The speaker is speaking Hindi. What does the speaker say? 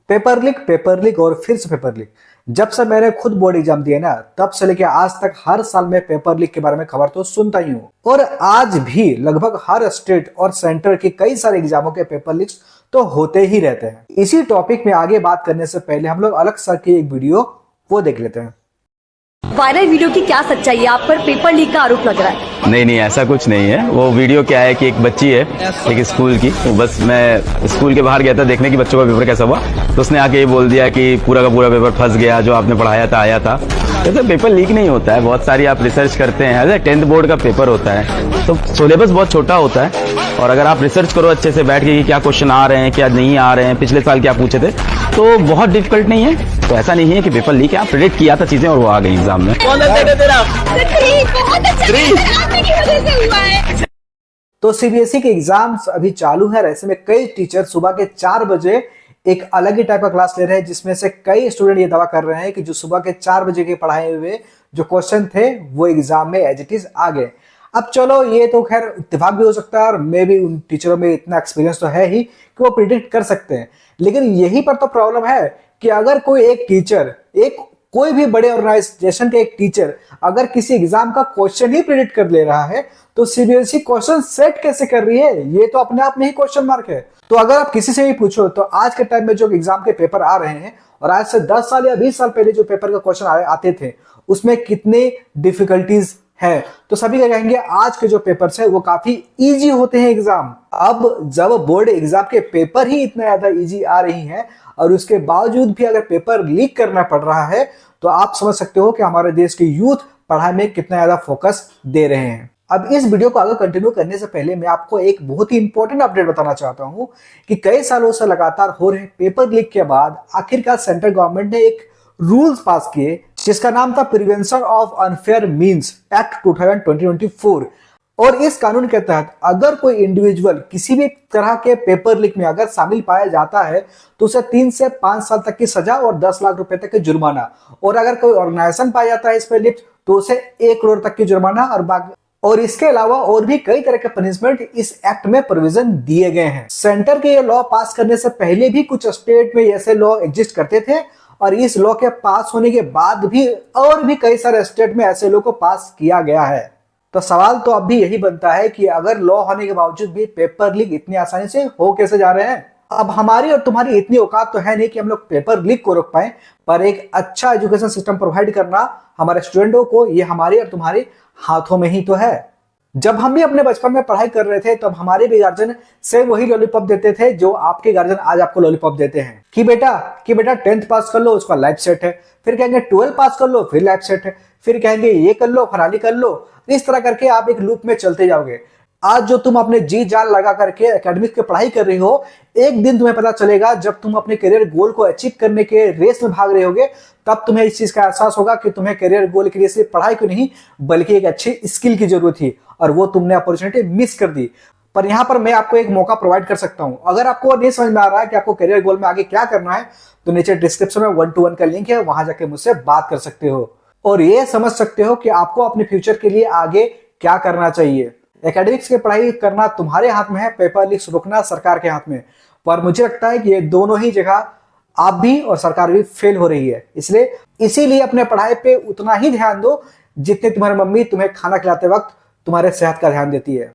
पेपर लीक और फिर से पेपर लीक। जब से मैंने खुद बोर्ड एग्जाम दिए ना, तब से लेके आज तक हर साल में पेपर लीक के बारे में खबर तो सुनता ही हूँ। और आज भी लगभग हर स्टेट और सेंटर के कई सारे एग्जामों के पेपर लीक्स तो होते ही रहते हैं। इसी टॉपिक में आगे बात करने से पहले हम लोग अलग सा की एक वीडियो वो देख लेते हैं। वायरल वीडियो की क्या सच्चाई है? आप पर पेपर लीक का आरोप लग रहा है। नहीं, ऐसा कुछ नहीं है। वो वीडियो क्या है कि एक बच्ची है, एक स्कूल की, वो बस मैं स्कूल के बाहर गया था देखने की बच्चों का पेपर कैसा हुआ, तो उसने आके ये बोल दिया कि पूरा का पूरा पेपर फंस गया, जो आपने पढ़ाया था आया था। तो पेपर लीक नहीं होता है। बहुत सारी आप रिसर्च करते हैं, एज 10th बोर्ड का पेपर होता है, तो सिलेबस बहुत छोटा होता है। और अगर आप रिसर्च करो अच्छे से बैठ के कि क्या क्वेश्चन आ रहे हैं, क्या नहीं आ रहे हैं, पिछले साल क्या पूछे थे, तो बहुत डिफिकल्ट नहीं है। तो ऐसा नहीं है कि पेपर लीक है, आप प्रेडिक्ट किया था चीजें और वो आ गई एग्जाम में। तो सीबीएसई के एग्जाम्स अभी चालू है। ऐसे में कई टीचर सुबह के 4 बजे एक अलग ही टाइप का क्लास ले रहे हैं, जिसमें से कई स्टूडेंट ये दावा कर रहे हैं कि जो सुबह के 4 बजे के पढ़ाए हुए जो क्वेश्चन थे वो एग्जाम में एज इट इज आ गए। अब चलो, ये तो खैर इत्तेफाक भी हो सकता है और मे भी उन टीचरों में इतना एक्सपीरियंस तो है ही कि वो प्रिडिक्ट कर सकते हैं। लेकिन यही पर तो प्रॉब्लम है कि अगर कोई एक टीचर, कोई भी बड़े ऑर्गेनाइजेशन के एक टीचर अगर किसी एग्जाम का क्वेश्चन ही प्रिडिक्ट कर ले रहा है, तो सीबीएसई क्वेश्चन सेट कैसे कर रही है? ये तो अपने आप में ही क्वेश्चन मार्क है। तो अगर आप किसी से भी पूछो तो आज के टाइम में जो एग्जाम के पेपर आ रहे हैं और आज से 10 साल या 20 साल पहले जो पेपर का क्वेश्चन आते थे, उसमें कितने डिफिकल्टीज है, तो सभी क्या कहेंगे आज के जो पेपर्स है वो काफी इजी होते हैं एग्जाम। अब जब बोर्ड एग्जाम के पेपर ही इतना ज्यादा इजी आ रही हैं और उसके बावजूद भी अगर पेपर लीक करना पड़ रहा है, तो आप समझ सकते हो कि हमारे देश के यूथ पढ़ाई में कितना ज्यादा फोकस दे रहे हैं। अब इस वीडियो को आगे कंटिन्यू करने से पहले मैं आपको एक बहुत ही इंपॉर्टेंट अपडेट बताना चाहता हूं कि कई सालों से लगातार हो रहे पेपर लीक के बाद आखिरकार सेंट्रल गवर्नमेंट ने एक रूल्स पास किए, जिसका नाम था prevention of unfair means act 2024। और इस कानून के तहत अगर कोई इंडिविजुअल किसी भी तरह के पेपर लीक में अगर शामिल पाया जाता है, तो उसे 3 से 5 साल तक की सजा और 10 लाख रुपए तक की जुर्माना, और अगर कोई ऑर्गेनाइजेशन पाया जाता है इस पर लिप्त, तो उसे 1 करोड़ तक की जुर्माना और इसके अलावा और भी कई तरह के पनिशमेंट इस एक्ट में प्रोविजन दिए गए हैं। सेंटर के ये लॉ पास करने से पहले भी कुछ स्टेट में ऐसे लॉ एग्जिस्ट करते थे, और इस लॉ के पास होने के बाद भी और भी कई सारे स्टेट में ऐसे लॉ को पास किया गया है। तो सवाल तो अब भी यही बनता है कि अगर लॉ होने के बावजूद भी पेपर लीक इतनी आसानी से हो कैसे जा रहे हैं? अब हमारी और तुम्हारी इतनी औकात तो है नहीं कि हम लोग पेपर लीक को रोक पाए, पर एक अच्छा एजुकेशन सिस्टम प्रोवाइड करना हमारे स्टूडेंटों को, ये हमारे और तुम्हारे हाथों में ही तो है। जब हम भी अपने बचपन में पढ़ाई कर रहे थे, तब हमारे भी गार्जियन से वही लॉलीपॉप देते थे जो आपके गार्जियन आज आपको लॉलीपॉप देते हैं कि बेटा 10th पास कर लो, उसका लाइफ सेट है। फिर कहेंगे 12 पास कर लो, फिर लाइफ सेट है। फिर कहेंगे ये कर लो, फलानी कर लो। इस तरह करके आप एक लूप में चलते जाओगे। आज जो तुम अपने जी जान लगा करके एकेडमिक की पढ़ाई कर रही हो, एक दिन तुम्हें पता चलेगा जब तुम अपने करियर गोल को अचीव करने के रेस में भाग रहे होगे, तब तुम्हें इस चीज का एहसास होगा कि तुम्हें करियर गोल के लिए सिर्फ पढ़ाई को नहीं बल्कि एक अच्छी स्किल की जरूरत थी, और वो तुमने अपॉर्चुनिटी मिस कर दी। पर यहाँ पर मैं आपको एक मौका प्रोवाइड कर सकता हूँ। अगर आपको नहीं समझ में आ रहा है कि आपको करियर गोल में आगे क्या करना है, तो नीचे डिस्क्रिप्शन में 1-to-1 का लिंक है, वहां जाके मुझसे बात कर सकते हो और ये समझ सकते हो कि आपको अपने फ्यूचर के लिए आगे क्या करना चाहिए। एकेडमिक्स की पढ़ाई करना तुम्हारे हाथ में है, पेपर लीक्स रोकना सरकार के हाथ में। पर मुझे लगता है कि ये दोनों ही जगह आप भी और सरकार भी फेल हो रही है। इसीलिए अपने पढ़ाई पे उतना ही ध्यान दो जितने तुम्हारी मम्मी तुम्हें खाना खिलाते वक्त तुम्हारे सेहत का ध्यान देती है।